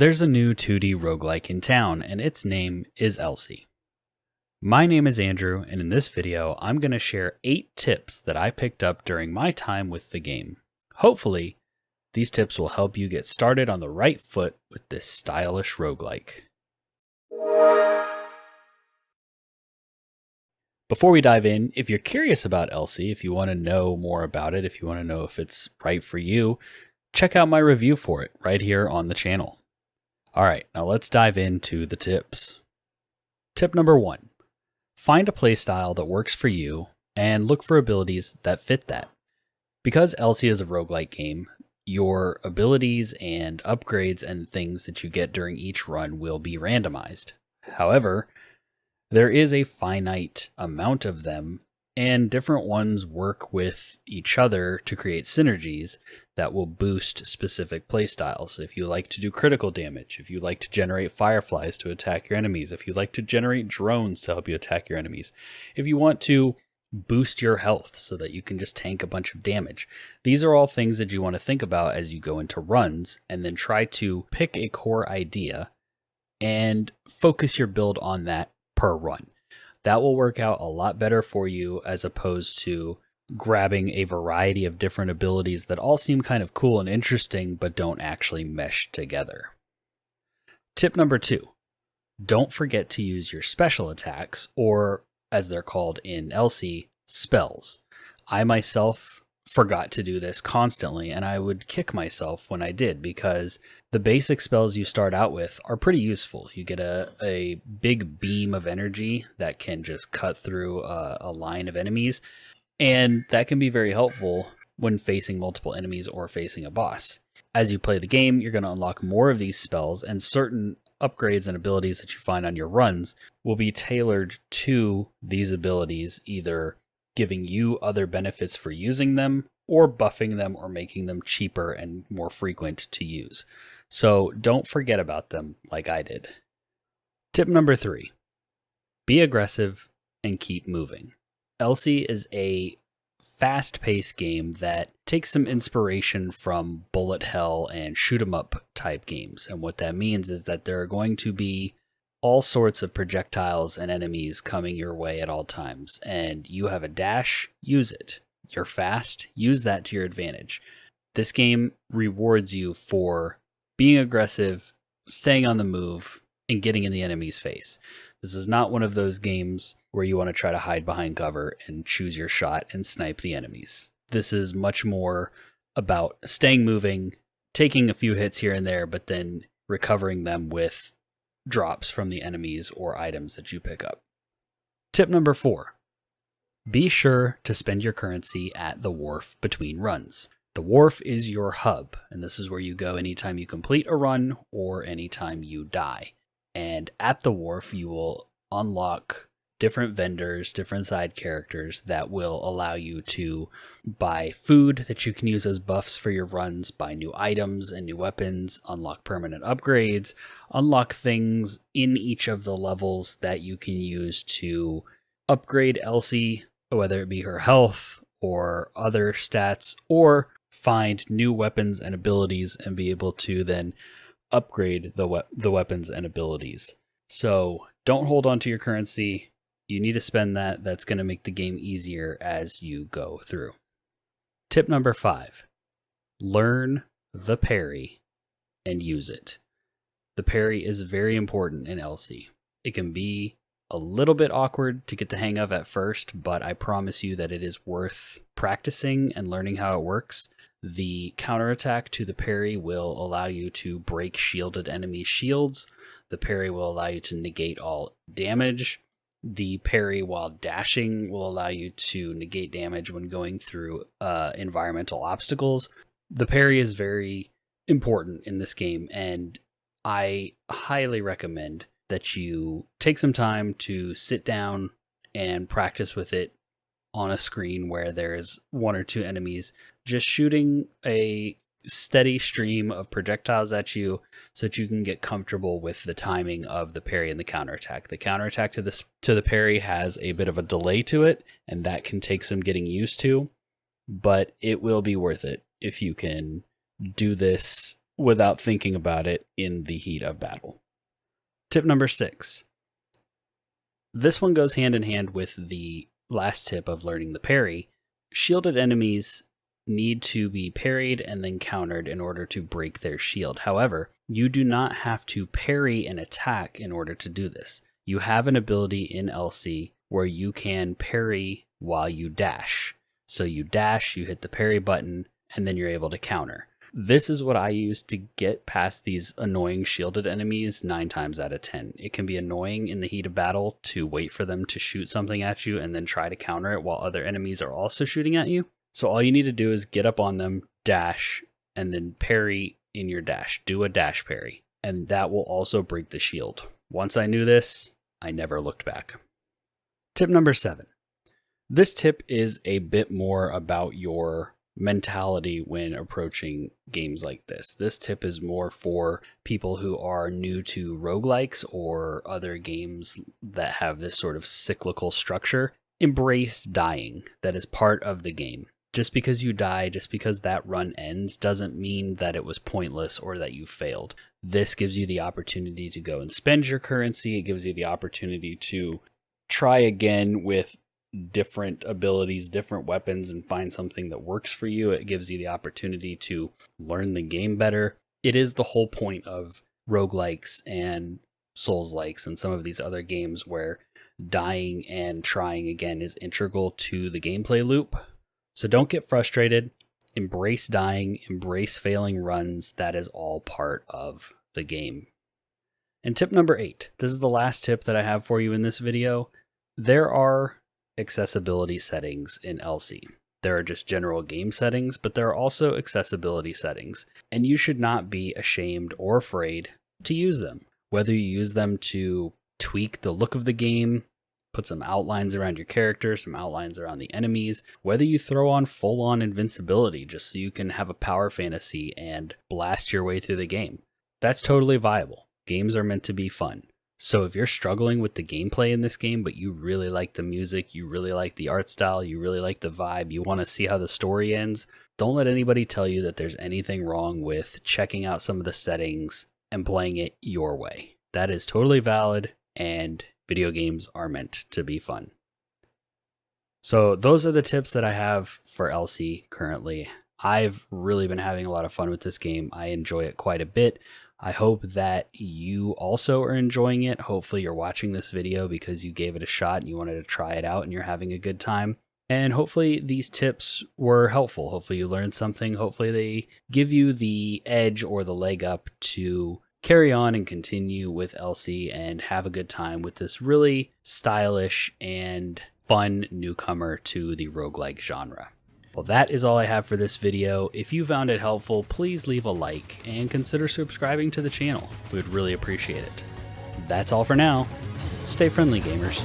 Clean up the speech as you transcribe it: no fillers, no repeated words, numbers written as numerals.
There's a new 2D roguelike in town, and its name is Elsie. My name is Andrew, and in this video, I'm going to share 8 tips that I picked up during my time with the game. Hopefully, these tips will help you get started on the right foot with this stylish roguelike. Before we dive in, if you're curious about Elsie, if you want to know more about it, if you want to know if it's right for you, check out my review for it right here on the channel. Alright, now let's dive into the tips. Tip number 1. Find a playstyle that works for you and look for abilities that fit that. Because Elsie is a roguelike game, your abilities and upgrades and things that you get during each run will be randomized. However, there is a finite amount of them, and different ones work with each other to create synergies that will boost specific playstyles. If you like to do critical damage, if you like to generate fireflies to attack your enemies, if you like to generate drones to help you attack your enemies, if you want to boost your health so that you can just tank a bunch of damage. These are all things that you want to think about as you go into runs, and then try to pick a core idea and focus your build on that per run. That will work out a lot better for you as opposed to grabbing a variety of different abilities that all seem kind of cool and interesting but don't actually mesh together. Tip number 2. Don't forget to use your special attacks, or as they're called in Elsie, spells. I myself forgot to do this constantly, and I would kick myself when I did, because the basic spells you start out with are pretty useful. You get a big beam of energy that can just cut through a line of enemies, and that can be very helpful when facing multiple enemies or facing a boss. As you play the game, you're going to unlock more of these spells, and certain upgrades and abilities that you find on your runs will be tailored to these abilities, either giving you other benefits for using them, or buffing them or making them cheaper and more frequent to use. So don't forget about them like I did. Tip number 3. Be aggressive and keep moving. Elsie is a fast-paced game that takes some inspiration from bullet hell and shoot-'em-up type games. And what that means is that there are going to be all sorts of projectiles and enemies coming your way at all times. And you have a dash, use it. You're fast, use that to your advantage. This game rewards you for being aggressive, staying on the move, and getting in the enemy's face. This is not one of those games where you want to try to hide behind cover and choose your shot and snipe the enemies. This is much more about staying moving, taking a few hits here and there, but then recovering them with drops from the enemies or items that you pick up. Tip number 4. Be sure to spend your currency at the wharf between runs. The wharf is your hub, and this is where you go anytime you complete a run or anytime you die. And at the wharf, you will unlock different vendors, different side characters that will allow you to buy food that you can use as buffs for your runs, buy new items and new weapons, unlock permanent upgrades, unlock things in each of the levels that you can use to upgrade Elsie, whether it be her health or other stats, or find new weapons and abilities and be able to then upgrade the weapons and abilities. So don't hold on to your currency. You need to spend that. That's going to make the game easier as you go through. Tip number 5. Learn the parry and use it. The parry is very important in Elsie. It can be a little bit awkward to get the hang of at first, but I promise you that it is worth practicing and learning how it works. The counterattack to the parry will allow you to break shielded enemy shields. The parry will allow you to negate all damage. The parry while dashing will allow you to negate damage when going through environmental obstacles. The parry is very important in this game, and I highly recommend that you take some time to sit down and practice with it on a screen where there's 1 or 2 enemies, just shooting a steady stream of projectiles at you so that you can get comfortable with the timing of the parry and the counterattack. The counterattack to the parry has a bit of a delay to it, and that can take some getting used to, but it will be worth it if you can do this without thinking about it in the heat of battle. Tip number 6. This one goes hand in hand with the last tip of learning the parry. Shielded enemies need to be parried and then countered in order to break their shield. However, you do not have to parry an attack in order to do this. You have an ability in Elsie where you can parry while you dash. So you dash, you hit the parry button, and then you're able to counter. This is what I use to get past these annoying shielded enemies 9 times out of 10. It can be annoying in the heat of battle to wait for them to shoot something at you and then try to counter it while other enemies are also shooting at you. So all you need to do is get up on them, dash, and then parry in your dash. Do a dash parry, and that will also break the shield. Once I knew this, I never looked back. Tip number 7. This tip is a bit more about your mentality when approaching games like this. This tip is more for people who are new to roguelikes or other games that have this sort of cyclical structure. Embrace dying. That is part of the game. Just because you die, just because that run ends, doesn't mean that it was pointless or that you failed. This gives you the opportunity to go and spend your currency. It gives you the opportunity to try again with different abilities, different weapons, and find something that works for you. It gives you the opportunity to learn the game better. It is the whole point of roguelikes and Souls-likes and some of these other games where dying and trying again is integral to the gameplay loop. So don't get frustrated. Embrace dying, embrace failing runs. That is all part of the game. And tip number 8. This is the last tip that I have for you in this video. There are accessibility settings in Elsie. There are just general game settings, but there are also accessibility settings, and you should not be ashamed or afraid to use them. Whether you use them to tweak the look of the game, put some outlines around your character, some outlines around the enemies, whether you throw on full-on invincibility just so you can have a power fantasy and blast your way through the game. That's totally viable. Games are meant to be fun. So if you're struggling with the gameplay in this game, but you really like the music, you really like the art style, you really like the vibe, you want to see how the story ends, don't let anybody tell you that there's anything wrong with checking out some of the settings and playing it your way. That is totally valid, and video games are meant to be fun. So those are the tips that I have for Elsie currently. I've really been having a lot of fun with this game. I enjoy it quite a bit. I hope that you also are enjoying it. Hopefully you're watching this video because you gave it a shot and you wanted to try it out and you're having a good time. And hopefully these tips were helpful. Hopefully you learned something. Hopefully they give you the edge or the leg up to carry on and continue with Elsie and have a good time with this really stylish and fun newcomer to the roguelike genre. Well, that is all I have for this video. If you found it helpful, please leave a like and consider subscribing to the channel. We would really appreciate it. That's all for now. Stay friendly, gamers.